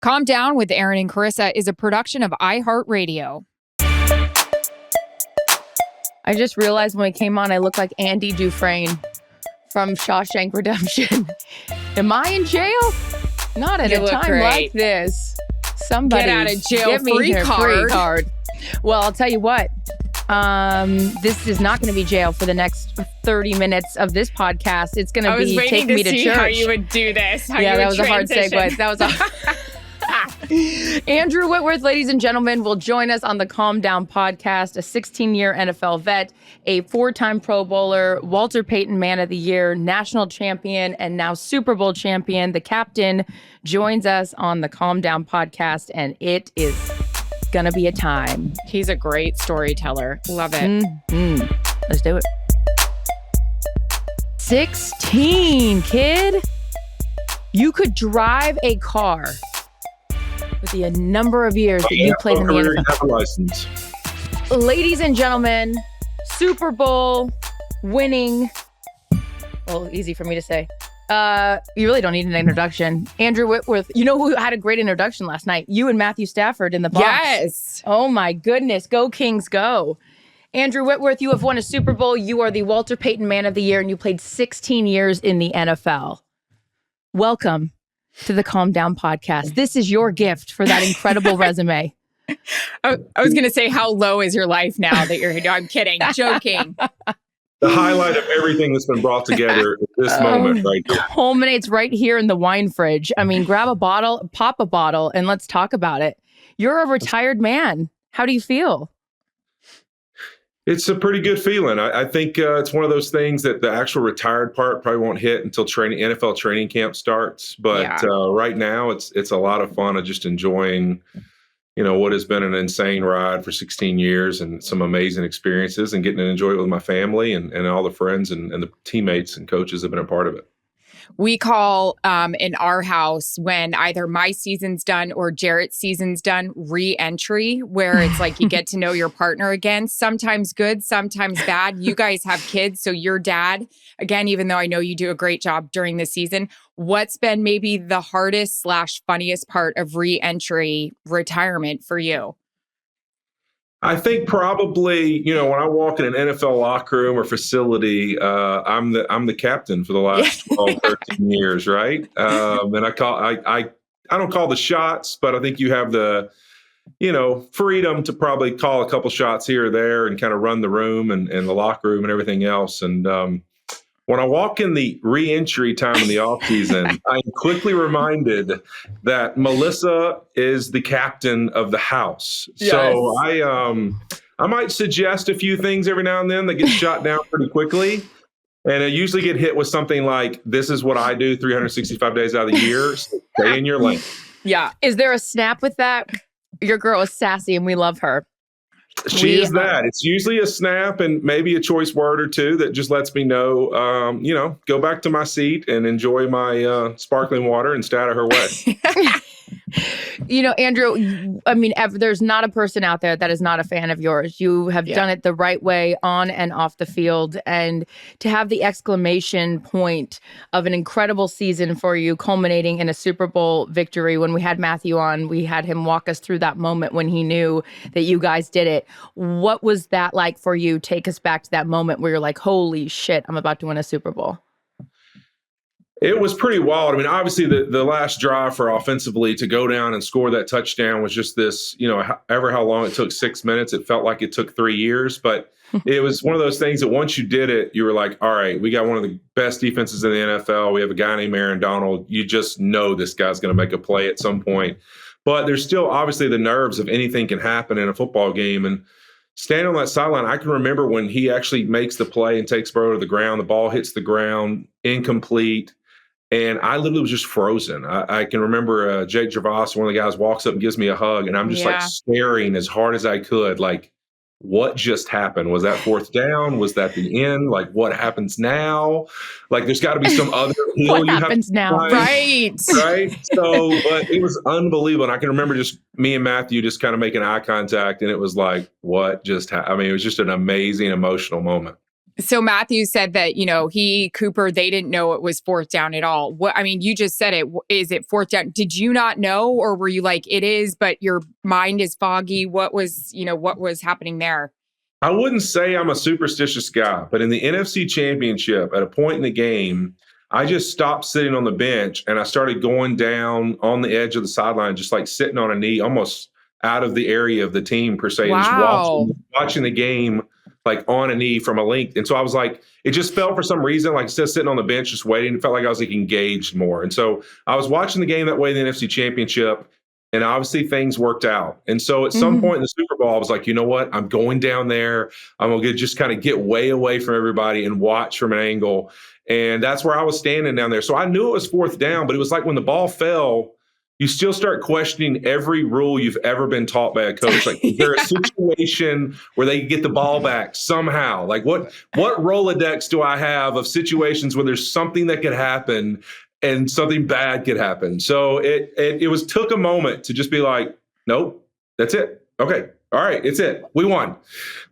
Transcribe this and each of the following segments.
Calm Down with Erin and Charissa is a production of iHeartRadio. I just realized when we came on, I look like Andy Dufresne from Shawshank Redemption. Am I in jail? Not at a time like this. Somebody get out of jail give me free your card. free card. Well, I'll tell you what. This is not going to be jail for the next 30 minutes of this podcast. It's going to be take me to church. How you would do this. That was a hard segue. That was Andrew Whitworth, ladies and gentlemen, will join us on the Calm Down podcast, a 16-year NFL vet, a 4-time Pro Bowler, Walter Payton Man of the Year, national champion, and now Super Bowl champion. The captain joins us on the Calm Down podcast, and it is going to be a time. He's a great storyteller. Love it. Let's do it. 16, kid. You could drive a car with the number of years that you played in the NFL. Have a license. Ladies and gentlemen, Super Bowl winning. Well, easy for me to say. You really don't need an introduction. Andrew Whitworth, you know who had a great introduction last night? You and Matthew Stafford in the box. Yes. Oh my goodness. Go Kings, go. Andrew Whitworth, you have won a Super Bowl. You are the Walter Payton Man of the Year, and you played 16 years in the NFL. Welcome to the Calm Down podcast. This is your gift for that incredible resume. I was going to say, how low is your life now that you're here? I'm kidding. Joking. The highlight of everything that's been brought together at this moment right here. Culminates right here in the wine fridge. I mean, grab a bottle, pop a bottle, and let's talk about it. You're a retired man. How do you feel? It's a pretty good feeling. I think it's one of those things that the actual retired part probably won't hit until NFL training camp starts. But right now, it's a lot of fun of just enjoying, what has been an insane ride for 16 years and some amazing experiences, and getting to enjoy it with my family and all the friends and the teammates and coaches that have been a part of it. We call in our house when either my season's done or Jarrett's season's done, re-entry, where it's like you get to know your partner again. Sometimes good, sometimes bad. You guys have kids, so your dad, again, even though I know you do a great job during the season, what's been maybe the hardest / funniest part of re-entry retirement for you? I think probably, when I walk in an NFL locker room or facility, I'm the captain for the last 12, 13 years, right? And I don't call the shots, but I think you have the, freedom to probably call a couple shots here or there and kind of run the room and the locker room and everything else. And when I walk in the re-entry time in the offseason, I'm quickly reminded that Melissa is the captain of the house. Yes. So I might suggest a few things every now and then that get shot down pretty quickly. And I usually get hit with something like, this is what I do 365 days out of the year. So stay in your lane. Yeah. Is there a snap with that? Your girl is sassy and we love her. She is that. It's usually a snap and maybe a choice word or two that just lets me know, go back to my seat and enjoy my sparkling water and stay out of her way. Andrew, I mean, there's not a person out there that is not a fan of yours. You have done it the right way on and off the field. And to have the exclamation point of an incredible season for you, culminating in a Super Bowl victory. When we had Matthew on, we had him walk us through that moment when he knew that you guys did it. What was that like for you? Take us back to that moment where you're like, holy shit, I'm about to win a Super Bowl. It was pretty wild. I mean, obviously the last drive for offensively to go down and score that touchdown was just this, however how long it took, 6 minutes. It felt like it took 3 years, but it was one of those things that once you did it, you were like, all right, we got one of the best defenses in the NFL. We have a guy named Aaron Donald. You just know this guy's going to make a play at some point. But there's still obviously the nerves of anything can happen in a football game. And standing on that sideline, I can remember when he actually makes the play and takes Burrow to the ground. The ball hits the ground, incomplete. And I literally was just frozen. I can remember Jake Gervais, one of the guys, walks up and gives me a hug. And I'm just like staring as hard as I could, like, what just happened? Was that fourth down? Was that the end? Like, what happens now? Like, there's got to be some other hill what happens now? Right. Right. So, but it was unbelievable. And I can remember just me and Matthew just kind of making eye contact. And it was like, what just happened? I mean, it was just an amazing emotional moment. So Matthew said that, Cooper, they didn't know it was fourth down at all. You just said it. Is it fourth down? Did you not know, or were you like, it is, but your mind is foggy? What was happening there? I wouldn't say I'm a superstitious guy, but in the NFC Championship, at a point in the game, I just stopped sitting on the bench and I started going down on the edge of the sideline, just like sitting on a knee, almost out of the area of the team per se, wow. and just watching the game like on a knee from a length. And so I was like, it just felt for some reason, like instead of sitting on the bench just waiting, it felt like I was like engaged more. And so I was watching the game that way in the NFC Championship, and obviously things worked out. And so at some point in the Super Bowl, I was like, you know what? I'm going down there. I'm going to just kind of get way away from everybody and watch from an angle. And that's where I was standing down there. So I knew it was fourth down, but it was like when the ball fell, you still start questioning every rule you've ever been taught by a coach. Like, is there a situation where they can get the ball back somehow? Like, what Rolodex do I have of situations where there's something that could happen and something bad could happen? So it took a moment to just be like, nope, that's it. Okay. All right, it's it. We won.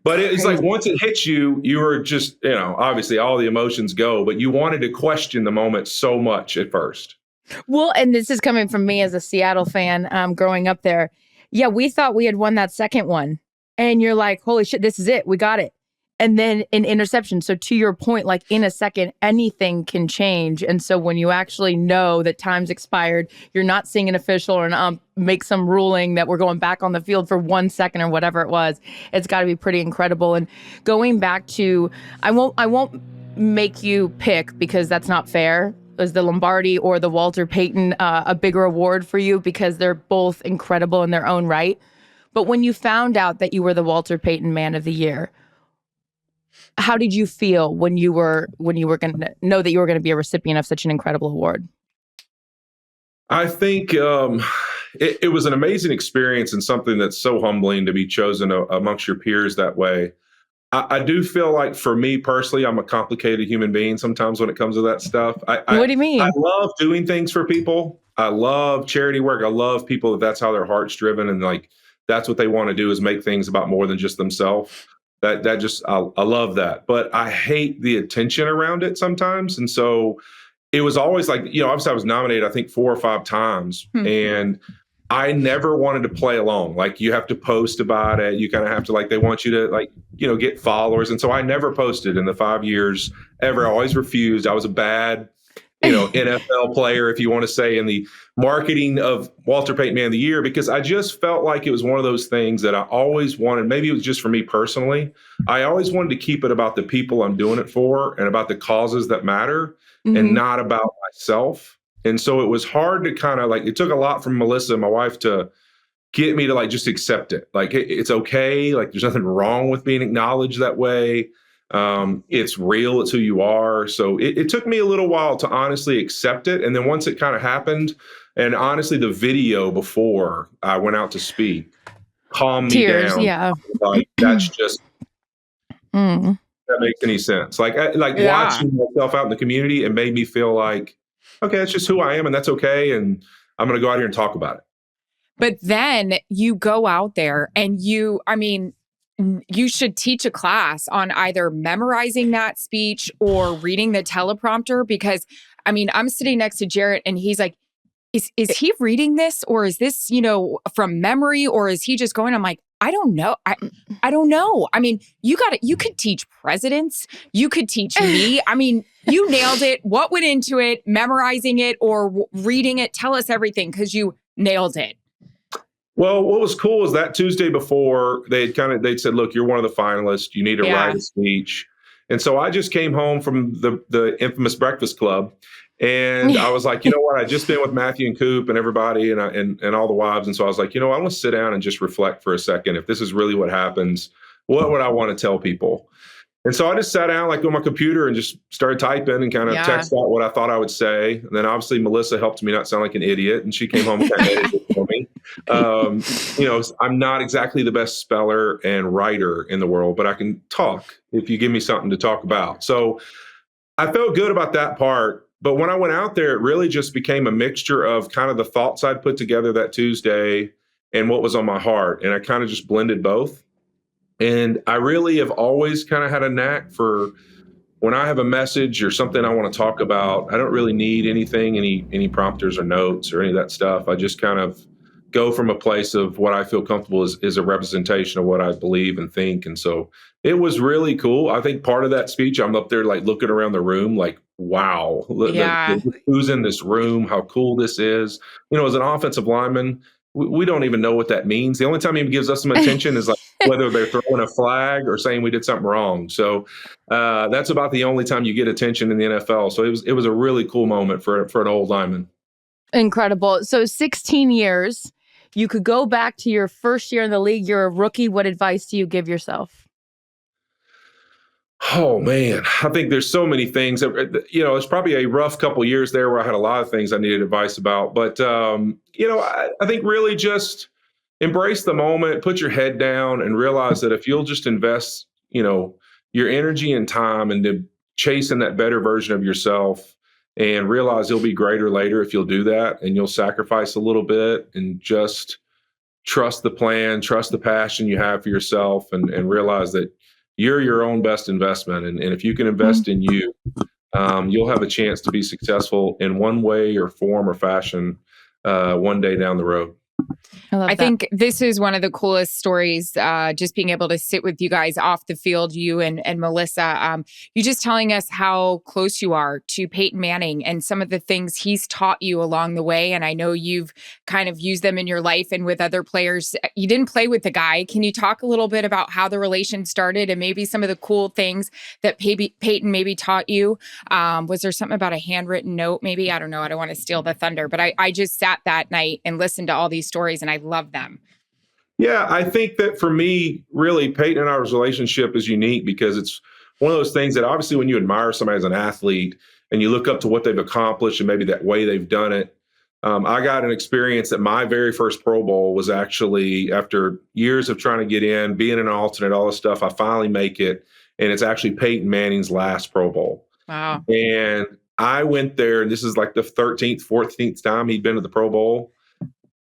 But it's like once it hits you, you were just, obviously all the emotions go, but you wanted to question the moment so much at first. Well, and this is coming from me as a Seattle fan growing up there. Yeah, we thought we had won that second one. And you're like, holy shit, this is it. We got it. And then an interception. So to your point, like in a second, anything can change. And so when you actually know that time's expired, you're not seeing an official or make some ruling that we're going back on the field for 1 second or whatever it was, it's got to be pretty incredible. And going back to, I won't make you pick because that's not fair. Is the Lombardi or the Walter Payton a bigger award for you because they're both incredible in their own right? But when you found out that you were the Walter Payton Man of the Year, how did you feel when you were going to know that you were going to be a recipient of such an incredible award? I think it was an amazing experience and something that's so humbling to be chosen amongst your peers that way. I do feel like for me personally, I'm a complicated human being sometimes when it comes to that stuff. What do you mean? I love doing things for people. I love charity work. I love people that's how their heart's driven and like that's what they want to do is make things about more than just themselves. I love that. But I hate the attention around it sometimes. And so it was always like, obviously I was nominated, I think 4 or 5 times. And I never wanted to play along. Like you have to post about it. You kind of have to they want you to get followers. And so I never posted in the 5 years ever. I always refused. I was a bad, NFL player, if you want to say, in the marketing of Walter Payton Man of the Year, because I just felt like it was one of those things that I always wanted. Maybe it was just for me personally. I always wanted to keep it about the people I'm doing it for and about the causes that matter and not about myself. And so it was hard to kind of it took a lot from Melissa, my wife, to get me to just accept it. Like it's okay. Like there's nothing wrong with being acknowledged that way. It's real. It's who you are. So it took me a little while to honestly accept it. And then once it kind of happened, and honestly, the video before I went out to speak calmed me down. Yeah. That's just, that makes any sense. Watching myself out in the community, it made me feel like, okay, that's just who I am and that's okay. And I'm going to go out here and talk about it. But then you go out there and you should teach a class on either memorizing that speech or reading the teleprompter, because I'm sitting next to Jarrett and he's like, is he reading this or is this, from memory or is he just going? I'm like, I don't know. I don't know. You could teach presidents. You could teach me. You nailed it. What went into it, memorizing it or reading it? Tell us everything because you nailed it. Well, what was cool is that Tuesday before they'd said, look, you're one of the finalists. You need to write a speech. And so I just came home from the infamous Breakfast Club. And I was like, you know what? I just been with Matthew and Coop and everybody and all the wives. And so I was like, I'm going to sit down and just reflect for a second. If this is really what happens, what would I want to tell people? And so I just sat down on my computer and just started typing and kind of text out what I thought I would say. And then obviously Melissa helped me not sound like an idiot. And she came home and kind of edited it for me. I'm not exactly the best speller and writer in the world, but I can talk if you give me something to talk about. So I felt good about that part. But when I went out there, it really just became a mixture of kind of the thoughts I'd put together that Tuesday and what was on my heart. And I kind of just blended both. And I really have always kind of had a knack for when I have a message or something I want to talk about, I don't really need anything, any prompters or notes or any of that stuff. I just kind of go from a place of what I feel comfortable is a representation of what I believe and think. And so it was really cool. I think part of that speech, I'm up there like looking around the room like, wow, Yeah. who's in this room? How cool this is. As an offensive lineman, we don't even know what that means. The only time he gives us some attention is like whether they're throwing a flag or saying we did something wrong. So that's about the only time you get attention in the NFL. So it was a really cool moment for an old lineman. Incredible. So 16 years, you could go back to your first year in the league. You're a rookie. What advice do you give yourself? Oh man, I think there's so many things. It's probably a rough couple of years there where I had a lot of things I needed advice about. But I think really just embrace the moment, put your head down, and realize that if you'll just invest, your energy and time into chasing that better version of yourself, and realize you'll be greater later if you'll do that, and you'll sacrifice a little bit and just trust the plan, trust the passion you have for yourself, and realize that you're your own best investment. And if you can invest in you, you'll have a chance to be successful in one way or form or fashion one day down the road. I think this is one of the coolest stories, just being able to sit with you guys off the field, you and Melissa. You just telling us how close you are to Peyton Manning and some of the things he's taught you along the way. And I know you've kind of used them in your life and with other players. You didn't play with the guy. Can you talk a little bit about how the relation started and maybe some of the cool things that Peyton maybe taught you? Was there something about a handwritten note? Maybe, I don't know. I don't want to steal the thunder, but I just sat that night and listened to all these stories, and I love them. Yeah, I think that for me, really, Peyton and our relationship is unique because it's one of those things that obviously when you admire somebody as an athlete and you look up to what they've accomplished and maybe that way they've done it. I got an experience that my very first Pro Bowl was actually after years of trying to get in, being an alternate, all this stuff, I finally make it. And it's actually Peyton Manning's last Pro Bowl. Wow. And I went there, and this is like the 13th, 14th time he'd been to the Pro Bowl.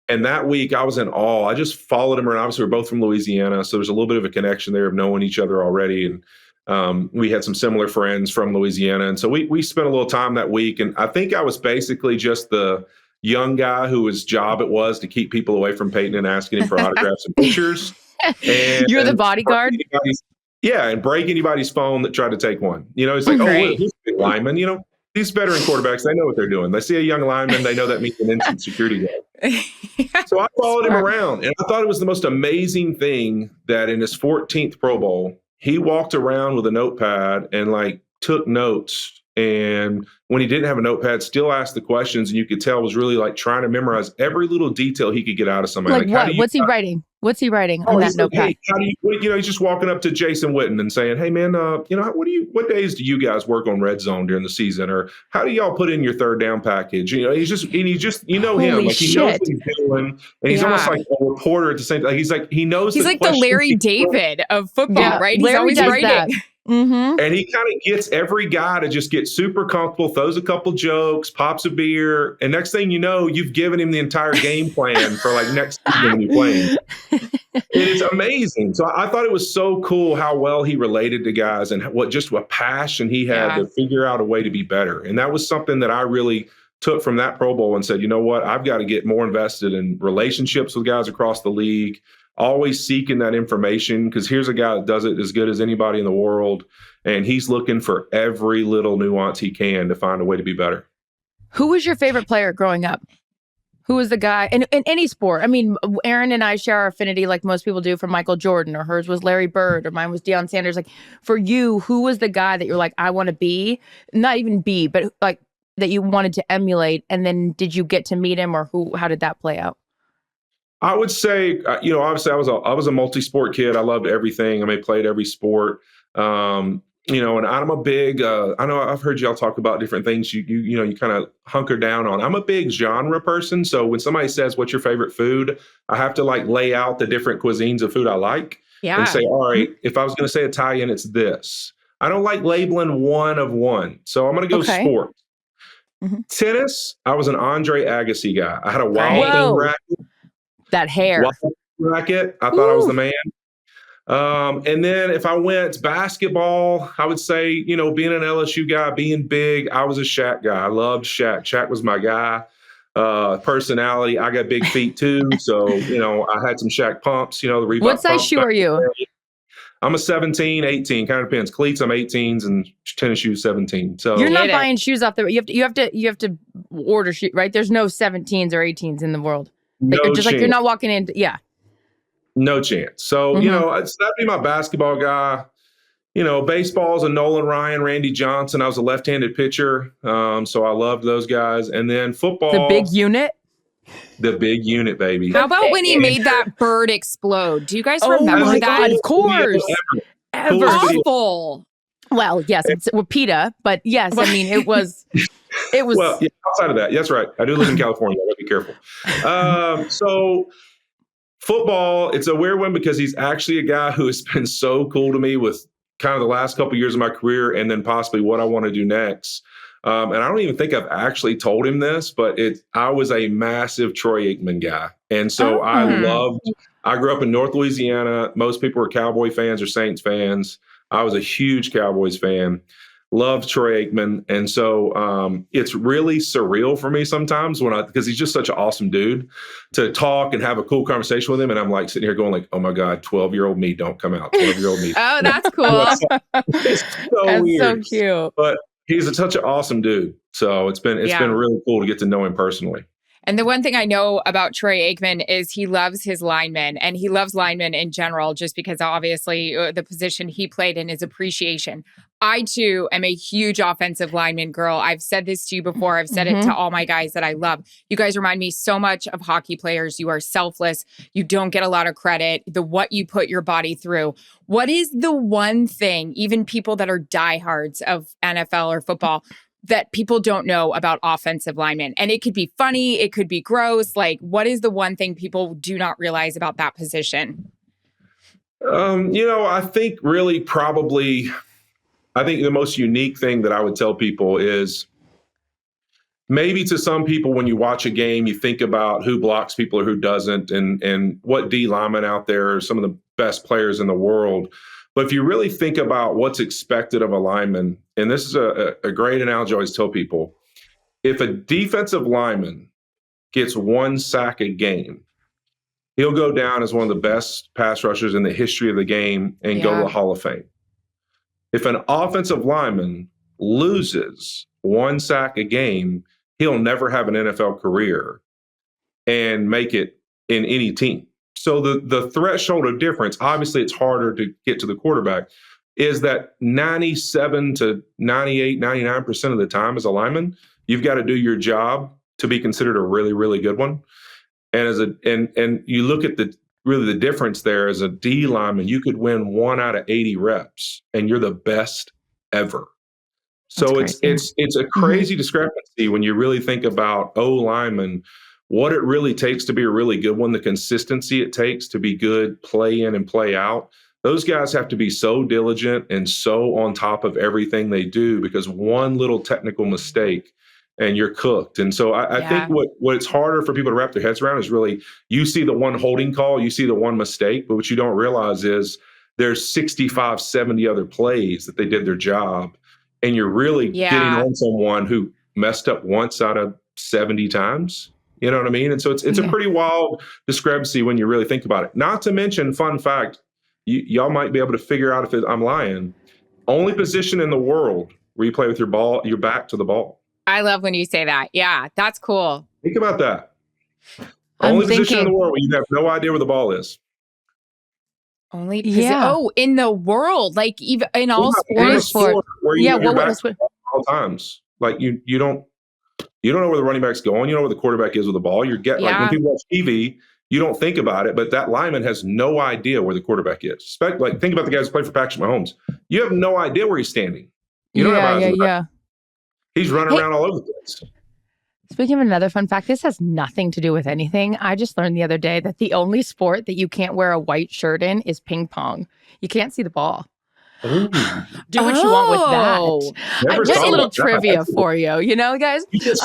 And that week, I was in awe. I just followed him around. Obviously, we're both from Louisiana, so there's a little bit of a connection there of knowing each other already. And we had some similar friends from Louisiana. And so we spent a little time that week. And I think I was basically just the young guy whose job it was to keep people away from Peyton and asking him for autographs and pictures. And you're the bodyguard? And break anybody's phone that tried to take one. It's like, oh, he's a big lineman. These veteran quarterbacks, they know what they're doing. They see a young lineman, they know that means an instant security guard. So I followed him around, and I thought it was the most amazing thing that in his 14th Pro Bowl, he walked around with a notepad and took notes. And when he didn't have a notepad, still asked the questions, and you could tell was really trying to memorize every little detail he could get out of somebody. What? What's he writing? What's he writing on that notepad? Hey, how do you, he's just walking up to Jason Witten and saying, "Hey man, what days do you guys work on red zone during the season, or how do y'all put in your third down package?" He just him, Holy he knows what he's doing, and he's almost like a reporter at the same time. He's like the Larry David of football, right? He's always writing. That. Mm-hmm. And he kind of gets every guy to just get super comfortable, throws a couple jokes, pops a beer, and next thing you know, you've given him the entire game plan for next season when you play him. It's amazing. So I thought it was so cool how well he related to guys and what passion he had to figure out a way to be better. And that was something that I really took from that Pro Bowl and said, you know what, I've got to get more invested in relationships with guys across the league. Always seeking that information, because here's a guy that does it as good as anybody in the world, and he's looking for every little nuance he can to find a way to be better. Who was your favorite player growing up? Who was the guy in any sport? I mean, Erin and I share our affinity like most people do for Michael Jordan, or hers was Larry Bird, or mine was Deion Sanders. For you, who was the guy that you're like, I want to be, not even be, but that you wanted to emulate? And then did you get to meet him, or how did that play out? I would say, obviously I was a multi-sport kid. I loved everything. Played every sport. And I'm a big, I know I've heard y'all talk about different things you kind of hunker down on. I'm a big genre person. So when somebody says, what's your favorite food? I have to lay out the different cuisines of food I like and say, all right, if I was going to say Italian, it's this. I don't like labeling one of one. So I'm going to go sport. Mm-hmm. Tennis, I was an Andre Agassi guy. I had a wild racket. That hair. Racket. I thought I was the man. And then if I went basketball, I would say, you know, being an LSU guy, being big, I was a Shaq guy. I loved Shaq. Shaq was my guy. Personality, I got big feet too. So, you know, I had some Shaq pumps, you know, the Reebok What size pumps shoe back are you? then. I'm a 17, 18, kind of depends. Cleats, I'm 18s, and tennis shoes, 17. So you're not buying shoes off the. You have to order shoes, right? There's no 17s or 18s in the world. Like, no just chance. like you're not walking in. Yeah. No chance. So, you know, that'd be my basketball guy. You know, baseball's a Nolan Ryan, Randy Johnson. I was a left-handed pitcher. So I loved those guys. And then football. The big unit. The big unit, baby. How about when he made that bird explode? Do you guys remember my that? God, of course. Ever. Awful. Well, yes, it's PETA, but yes, I mean, it was. Well, yeah, outside of that, that's right. I do live in California. I gotta be careful. So football, it's a weird one because he's actually a guy who has been so cool to me with kind of the last couple of years of my career and then possibly what I want to do next. And I don't even think I've actually told him this, but I was a massive Troy Aikman guy. And so I grew up in North Louisiana. Most people were Cowboy fans or Saints fans. I was a huge Cowboys fan. Loved Troy Aikman. And so it's really surreal for me sometimes because he's just such an awesome dude to talk and have a cool conversation with him. And I'm like sitting here going like, oh my God, 12-year-old me, don't come out. 12-year-old me. Oh, that's cool. It's so That's weird. so cute. But he's such an awesome dude. So it's been really cool to get to know him personally. And the one thing I know about Troy Aikman is he loves his linemen, and he loves linemen in general, just because obviously the position he played in is appreciation. I, too, am a huge offensive lineman girl. I've said this to you before. I've said it to all my guys that I love. You guys remind me so much of hockey players. You are selfless. You don't get a lot of credit. What you put your body through. What is the one thing, even people that are diehards of NFL or football, that people don't know about offensive linemen? And it could be funny, it could be gross. Like, what is the one thing people do not realize about that position? You know, I think really I think the most unique thing that I would tell people is maybe to some people, when you watch a game, you think about who blocks people or who doesn't, and what D linemen out there are some of the best players in the world. But if you really think about what's expected of a lineman, and this is a great analogy I always tell people, if a defensive lineman gets one sack a game, he'll go down as one of the best pass rushers in the history of the game and go to the Hall of Fame. If an offensive lineman loses one sack a game, he'll never have an NFL career and make it in any team. So the threshold of difference, obviously it's harder to get to the quarterback, is that 97 to 98, 99% of the time as a lineman, you've got to do your job to be considered a really, really good one. And and you look at the difference there as a D lineman, you could win 1 out of 80 reps and you're the best ever. So it's a crazy discrepancy when you really think about O lineman, what it really takes to be a really good one, the consistency it takes to be good play in and play out. Those guys have to be so diligent and so on top of everything they do, because one little technical mistake and you're cooked. And so I think what's harder for people to wrap their heads around is really, you see the one holding call, you see the one mistake, but what you don't realize is there's 65, 70 other plays that they did their job. And you're really getting on someone who messed up once out of 70 times. You know what I mean? And so it's a pretty wild discrepancy when you really think about it. Not to mention, fun fact, y'all might be able to figure out if I'm lying. Only position in the world where you play with your back to the ball. I love when you say that. Yeah, that's cool. Think about that. Only position in the world where you have no idea where the ball is. Only position. Oh, in the world, like even in all sports. Where you have your back at all times. Like you don't know where the running back's going. You know where the quarterback is with the ball. Like when people watch TV, you don't think about it, but that lineman has no idea where the quarterback is. Like think about the guys who play for Patrick Mahomes. You have no idea where he's standing. You don't have eyes. He's running around all over the place. Speaking of another fun fact, this has nothing to do with anything. I just learned the other day that the only sport that you can't wear a white shirt in is ping pong. You can't see the ball. Ooh, Do what you want with that. never Just a thought little about that. trivia for you, guys. You just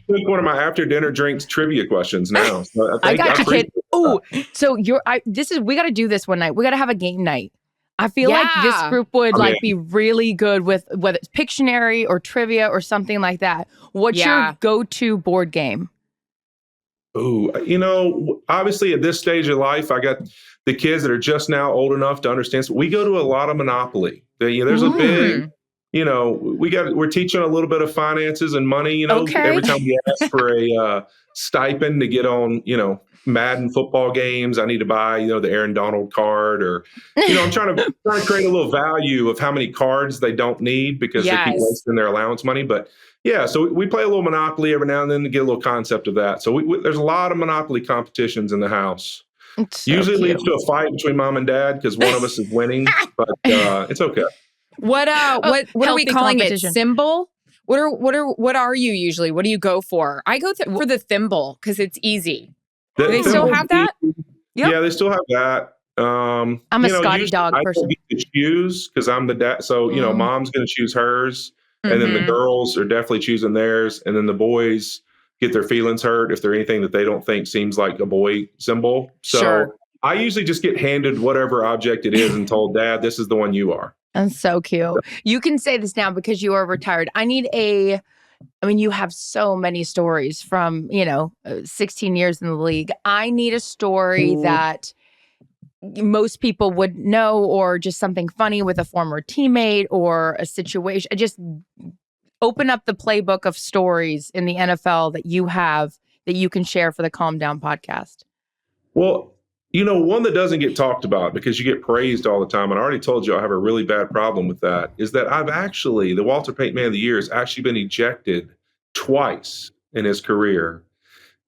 took one of my after dinner drinks trivia questions now. So I got you, kid. appreciate Oh, so we got to do this one night. We got to have a game night. I feel like this Yeah. group would I mean- be really good with whether it's Pictionary or trivia or something like that. What's Yeah. your go-to board game? Ooh, obviously at this stage of life, I got the kids that are just now old enough to understand. So we go to a lot of Monopoly. There's a big, we're teaching a little bit of finances and money. Okay. Every time we ask for a stipend to get on, Madden football games, I need to buy, the Aaron Donald card, or, I'm trying to create a little value of how many cards they don't need because they keep Yes. wasting their allowance money. But yeah, so we play a little Monopoly every now and then to get a little concept of that. So there's a lot of Monopoly competitions in the house. It's so Usually cute. leads to a fight between mom and dad because one of us is winning, but it's okay. What are we healthy calling it? competition. Symbol? What are you usually? What do you go for? I go for the thimble because it's easy. Do they still have that? Yep. Yeah, they still have that. I'm a Scotty usually dog I person. don't get to choose because I'm the dad. So, mom's going to choose hers. And then the girls are definitely choosing theirs. And then the boys get their feelings hurt if there's anything that they don't think seems like a boy symbol. So Sure. I usually just get handed whatever object it is and told, Dad, this is the one you are. That's so cute. You can say this now because you are retired. You have so many stories from, 16 years in the league. I need a story that most people would know, or just something funny with a former teammate or a situation. Just open up the playbook of stories in the NFL that you have that you can share for the Calm Down podcast. Well, one that doesn't get talked about because you get praised all the time, and I already told you I have a really bad problem with that, is that the Walter Payton Man of the Year has actually been ejected twice in his career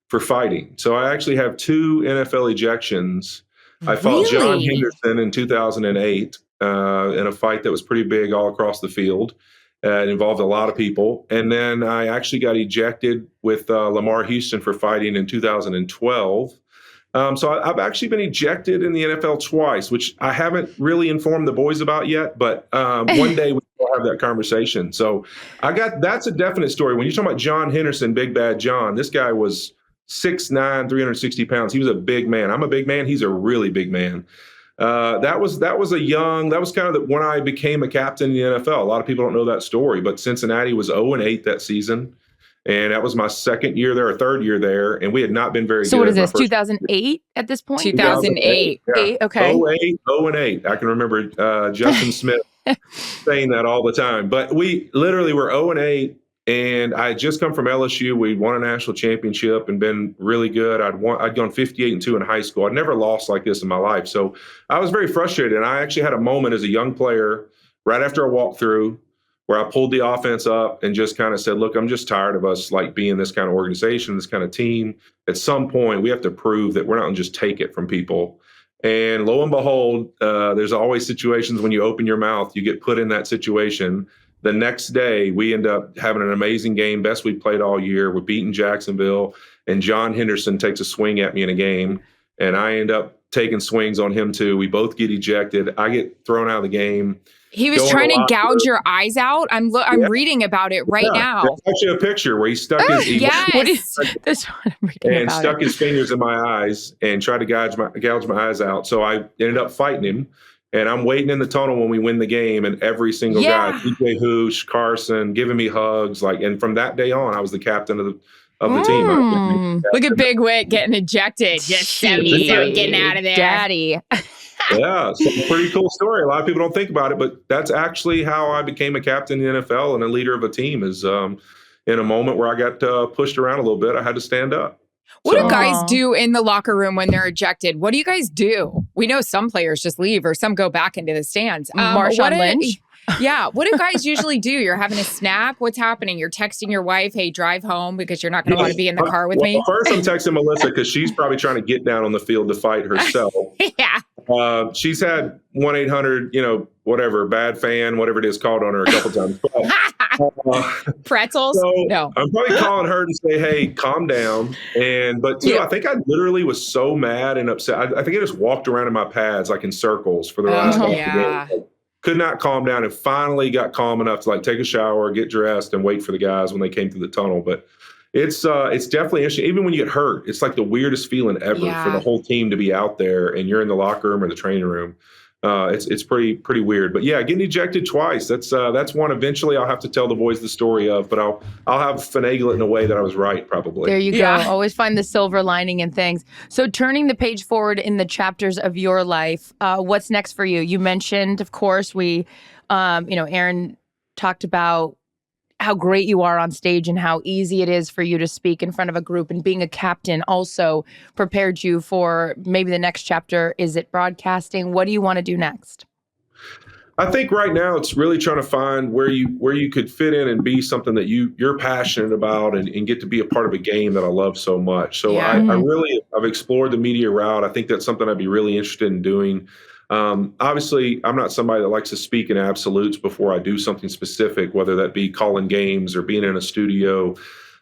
for fighting. So I actually have 2 NFL ejections. I fought John Really? Henderson in 2008 in a fight that was pretty big all across the field. It involved a lot of people. And then I actually got ejected with Lamar Houston for fighting in 2012. So I've actually been ejected in the NFL twice, which I haven't really informed the boys about yet. But one day we will have that conversation. So that's a definite story. When you're talking about John Henderson, Big Bad John, this guy was 6'9", 360 pounds. He was a big man. I'm a big man. He's a really big man. That was kind of when I became a captain in the NFL. A lot of people don't know that story, but Cincinnati was 0-8 that season. And that was my second year there, or third year there. And we had not been very good. So what is this, 2008 at this point? 2008. Yeah. Okay. 0-8. I can remember Justin Smith saying that all the time. But we literally were 0-8. And I had just come from LSU. We'd won a national championship and been really good. I'd gone 58-2 in high school. I'd never lost like this in my life. So I was very frustrated. And I actually had a moment as a young player right after a walkthrough where I pulled the offense up and just kind of said, look, I'm just tired of us being this kind of organization, this kind of team. At some point, we have to prove that we're not going to just take it from people. And lo and behold, there's always situations when you open your mouth, you get put in that situation. The next day, we end up having an amazing game, best we've played all year. We're beating Jacksonville, and John Henderson takes a swing at me in a game, and I end up taking swings on him too. We both get ejected. I get thrown out of the game. He was trying to gouge your eyes out. I'm reading about it right now. There's actually a picture where he stuck Yes. What is this one I'm reading about? stuck his fingers in my eyes and tried to gouge my eyes out. So I ended up fighting him. And I'm waiting in the tunnel when we win the game, and every single guy, DJ Hoosh, Carson, giving me hugs. And from that day on, I was the captain of the team. Look at Big Wit getting ejected. Just 77 getting out of there. Daddy. Yeah, it's a pretty cool story. A lot of people don't think about it, but that's actually how I became a captain in the NFL and a leader of a team is in a moment where I got pushed around a little bit, I had to stand up. What do guys do in the locker room when they're ejected? What do you guys do? We know some players just leave or some go back into the stands. Marshawn Lynch? Yeah. What do guys usually do? You're having a snap? What's happening? You're texting your wife, hey, drive home because you're not going to want to be in the car with me? First, I'm texting Melissa because she's probably trying to get down on the field to fight herself. Yeah. She's had 1-800, whatever, bad fan, whatever it is, called on her a couple times. But, Pretzels? so No. I'm probably calling her to say, hey, calm down. But I think I literally was so mad and upset. I think I just walked around in my pads in circles for the last couple of days. could not calm down, and finally got calm enough to like take a shower, get dressed, and wait for the guys when they came through the tunnel. But it's definitely interesting. Even when you get hurt, it's like the weirdest feeling ever for the whole team to be out there and you're in the locker room or the training room. It's pretty weird. But yeah, getting ejected twice. That's one eventually I'll have to tell the boys the story of, but I'll have finagle it in a way that I was right, probably. There you go. Always find the silver lining in things. So turning the page forward in the chapters of your life, what's next for you? You mentioned, of course, Erin talked about how great you are on stage and how easy it is for you to speak in front of a group, and being a captain also prepared you for maybe the next chapter. Is it broadcasting? What do you want to do next? I think right now it's really trying to find where you could fit in and be something that you're passionate about and get to be a part of a game that I love so much. So I've explored the media route. I think that's something I'd be really interested in doing. Obviously, I'm not somebody that likes to speak in absolutes before I do something specific, whether that be calling games or being in a studio.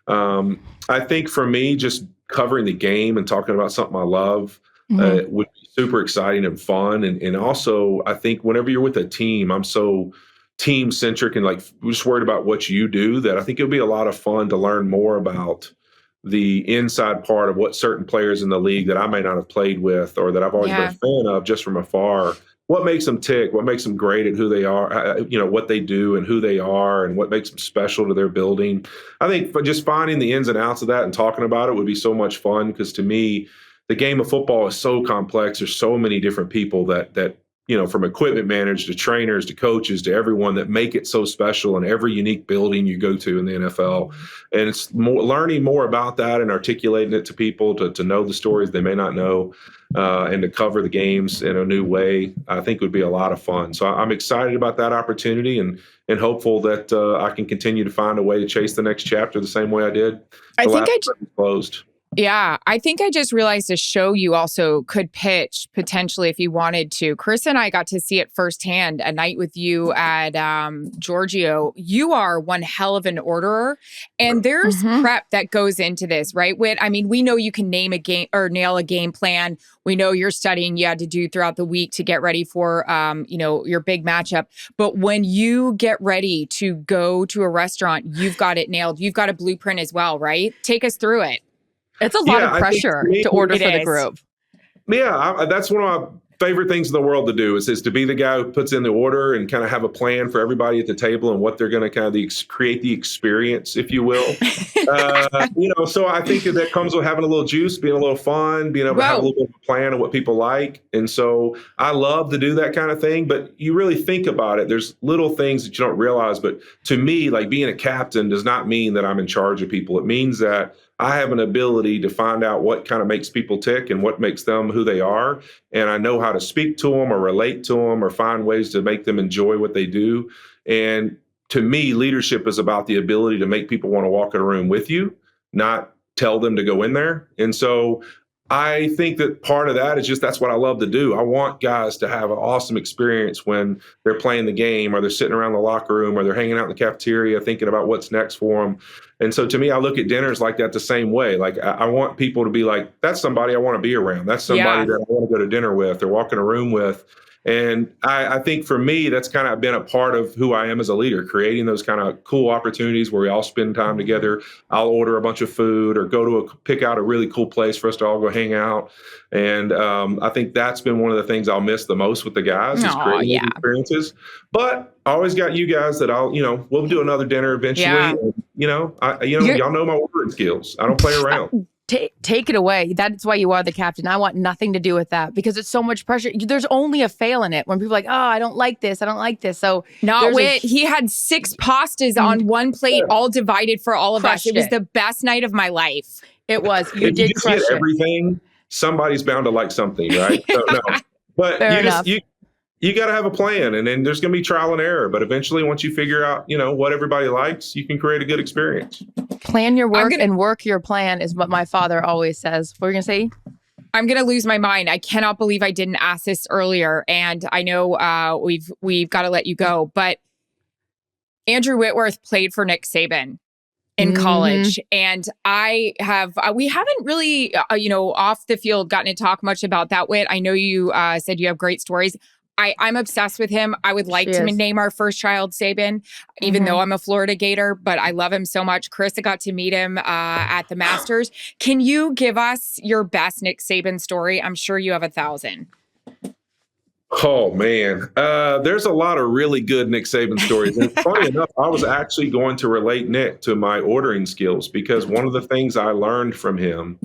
I think for me, just covering the game and talking about something I love would be super exciting and fun. And also, I think whenever you're with a team, I'm so team centric and like just worried about what you do that I think it'll be a lot of fun to learn more about the inside part of what certain players in the league that I may not have played with or that I've always been a fan of just from afar, what makes them tick, what makes them great at who they are, what they do and who they are and what makes them special to their building. I think just finding the ins and outs of that and talking about it would be so much fun because to me, the game of football is so complex. There's so many different people that from equipment managers to trainers to coaches to everyone that make it so special in every unique building you go to in the NFL. And it's learning more about that and articulating it to people to know the stories they may not know and to cover the games in a new way, I think would be a lot of fun. So I'm excited about that opportunity and hopeful that I can continue to find a way to chase the next chapter the same way I did. Closed. Yeah, I think I just realized a show you also could pitch potentially if you wanted to. Chris and I got to see it firsthand a night with you at Giorgio. You are one hell of an orderer, and there's prep that goes into this, right? Whit, I mean, we know you can name a game or nail a game plan. We know you're studying you had to do throughout the week to get ready for, your big matchup. But when you get ready to go to a restaurant, you've got it nailed. You've got a blueprint as well, right? Take us through it. It's a lot of pressure to order for the group. Yeah, that's one of my favorite things in the world to do is to be the guy who puts in the order and kind of have a plan for everybody at the table and what they're going to kind of create the experience, if you will. So I think that comes with having a little juice, being a little fun, being able to have a little bit of a plan of what people like. And so I love to do that kind of thing. But you really think about it. There's little things that you don't realize. But to me, like being a captain does not mean that I'm in charge of people. It means that I have an ability to find out what kind of makes people tick and what makes them who they are. And I know how to speak to them or relate to them or find ways to make them enjoy what they do. And to me, leadership is about the ability to make people want to walk in a room with you, not tell them to go in there. And so I think that part of that is just that's what I love to do. I want guys to have an awesome experience when they're playing the game or they're sitting around the locker room or they're hanging out in the cafeteria thinking about what's next for them. And so to me, I look at dinners like that the same way. Like I want people to be like, that's somebody I want to be around. That's somebody that I want to go to dinner with or walk in a room with. And I think for me, that's kind of been a part of who I am as a leader, creating those kind of cool opportunities where we all spend time together. I'll order a bunch of food or pick out a really cool place for us to all go hang out. And I think that's been one of the things I'll miss the most with the guys is creating those experiences. But I always got you guys that we'll do another dinner eventually. Yeah. And, y'all know my ordering skills. I don't play around. Take it away. That's why you are the captain. I want nothing to do with that because it's so much pressure. There's only a fail in it when people are like, oh, I don't like this. I don't like this. So he had 6 pastas on one plate, all divided for all of us. It was the best night of my life. It was. You did crush it. Everything. Somebody's bound to like something, right? So, no. But you got to have a plan, and then there's going to be trial and error. But eventually, once you figure out, what everybody likes, you can create a good experience. Plan your work and work your plan is what my father always says. What are you going to say? I'm going to lose my mind. I cannot believe I didn't ask this earlier. And I know we've got to let you go. But Andrew Whitworth played for Nick Saban in college. And we haven't really, off the field gotten to talk much about that, Whit. I know you said you have great stories. I'm obsessed with him. I would like She to is. name our first child Saban, even though I'm a Florida Gator, but I love him so much. Charissa got to meet him at the Masters. Can you give us your best Nick Saban story? I'm sure you have 1,000. Oh man, there's a lot of really good Nick Saban stories. And funny enough, I was actually going to relate Nick to my ordering skills, because one of the things I learned from him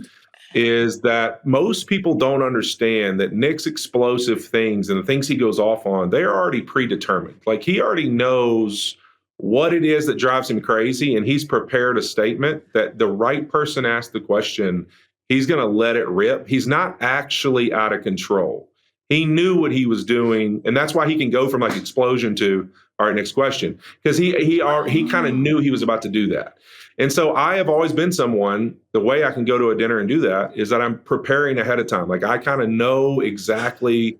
is that most people don't understand that Nick's explosive things and the things he goes off on, they're already predetermined. Like, he already knows what it is that drives him crazy, and he's prepared a statement that the right person asks the question, he's going to let it rip. He's not actually out of control. He knew what he was doing, and that's why he can go from like explosion to, all right, next question, because he kind of knew he was about to do that. And so I have always been someone, the way I can go to a dinner and do that is that I'm preparing ahead of time. Like, I kind of know exactly,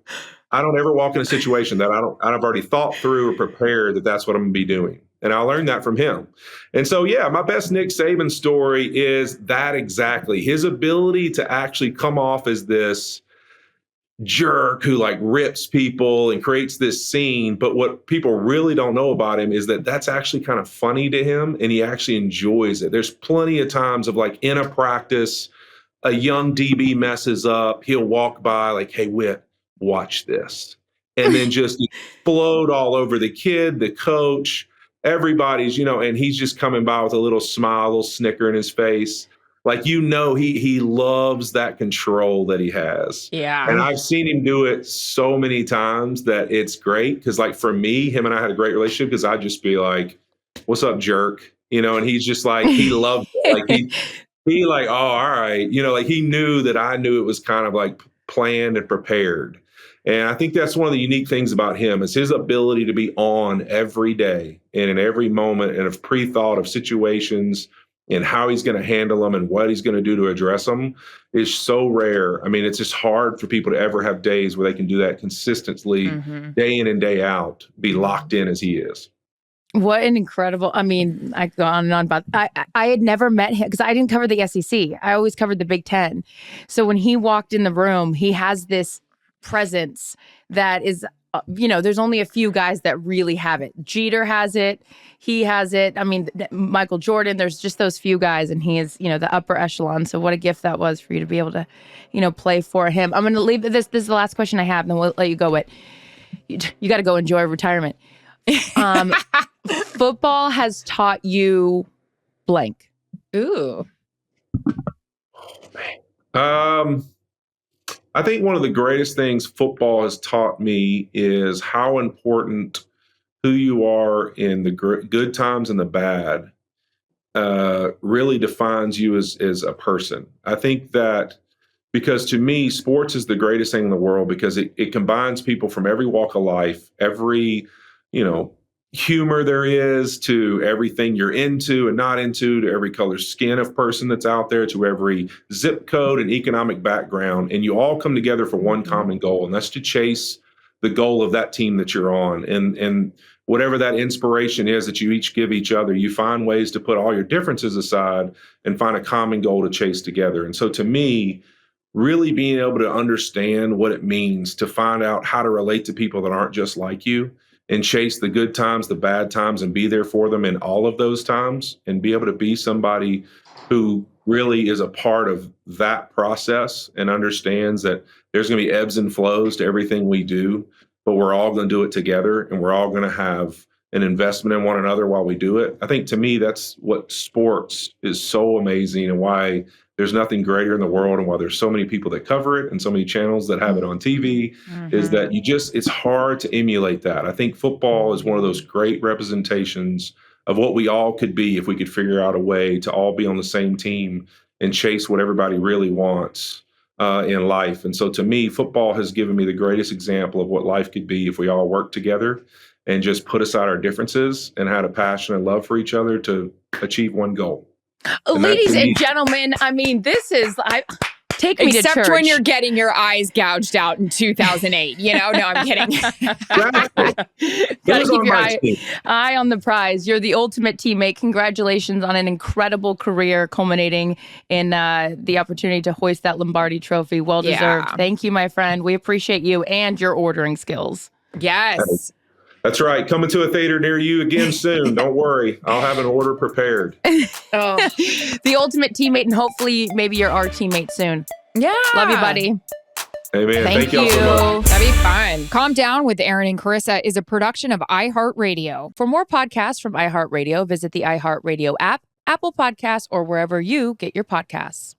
I don't ever walk in a situation that I've already thought through or prepared that that's what I'm going to be doing. And I learned that from him. And so, yeah, my best Nick Saban story is that exactly. His ability to actually come off as this jerk who like rips people and creates this scene. But what people really don't know about him is that that's actually kind of funny to him, and he actually enjoys it. There's plenty of times of like in a practice, a young DB messes up. He'll walk by like, hey, Whit, watch this. And then just explode all over the kid, the coach, everybody's, and he's just coming by with a little smile, a little snicker in his face. Like, he loves that control that he has. Yeah. And I've seen him do it so many times that it's great. Because like for me, him and I had a great relationship, because I'd just be like, what's up, jerk? And he's just like, he loved it. Like he like, oh, all right. Like he knew that I knew it was kind of like planned and prepared. And I think that's one of the unique things about him is his ability to be on every day and in every moment and of pre-thought of situations and how he's going to handle them and what he's going to do to address them is so rare. I mean, it's just hard for people to ever have days where they can do that consistently, day in and day out, be locked in as he is. What an incredible, I go on and on about, I had never met him because I didn't cover the SEC. I always covered the Big Ten. So when he walked in the room, he has this presence that is, there's only a few guys that really have it. Jeter has it. He has it. I mean, Michael Jordan, there's just those few guys, and he is, the upper echelon. So what a gift that was for you to be able to, play for him. I'm going to leave this. This is the last question I have, and then we'll let you go. But you got to go enjoy retirement. Football has taught you blank. Ooh. Oh, man. I think one of the greatest things football has taught me is how important who you are in the good times and the bad really defines you as a person. I think that because to me, sports is the greatest thing in the world because it combines people from every walk of life, every, humor there is to everything you're into and not into, to every color skin of person that's out there, to every zip code and economic background. And you all come together for one common goal, and that's to chase the goal of that team that you're on. And whatever that inspiration is that you each give each other, you find ways to put all your differences aside and find a common goal to chase together. And so to me, really being able to understand what it means to find out how to relate to people that aren't just like you, and chase the good times, the bad times, and be there for them in all of those times, and be able to be somebody who really is a part of that process and understands that there's going to be ebbs and flows to everything we do, but we're all going to do it together, and we're all going to have an investment in one another while we do it. I think to me, that's what sports is so amazing, and why there's nothing greater in the world, and why there's so many people that cover it and so many channels that have it on TV, is that it's hard to emulate that. I think football is one of those great representations of what we all could be if we could figure out a way to all be on the same team and chase what everybody really wants in life. And so to me, football has given me the greatest example of what life could be if we all work together and just put aside our differences and had a passion and love for each other to achieve one goal. Ladies and gentlemen, this is, take me to church. Except when you're getting your eyes gouged out in 2008. No, I'm kidding. Gotta keep your eye on the prize. You're the ultimate teammate. Congratulations on an incredible career culminating in the opportunity to hoist that Lombardi trophy. Well deserved. Yeah. Thank you, my friend. We appreciate you and your ordering skills. Yes. That's right. Coming to a theater near you again soon. Don't worry. I'll have an order prepared. Oh, the ultimate teammate, and hopefully maybe you're our teammate soon. Yeah. Love you, buddy. Hey, man. Thank y'all so much. That'd be fun. Calm Down with Erin and Charissa is a production of iHeartRadio. For more podcasts from iHeartRadio, visit the iHeartRadio app, Apple Podcasts, or wherever you get your podcasts.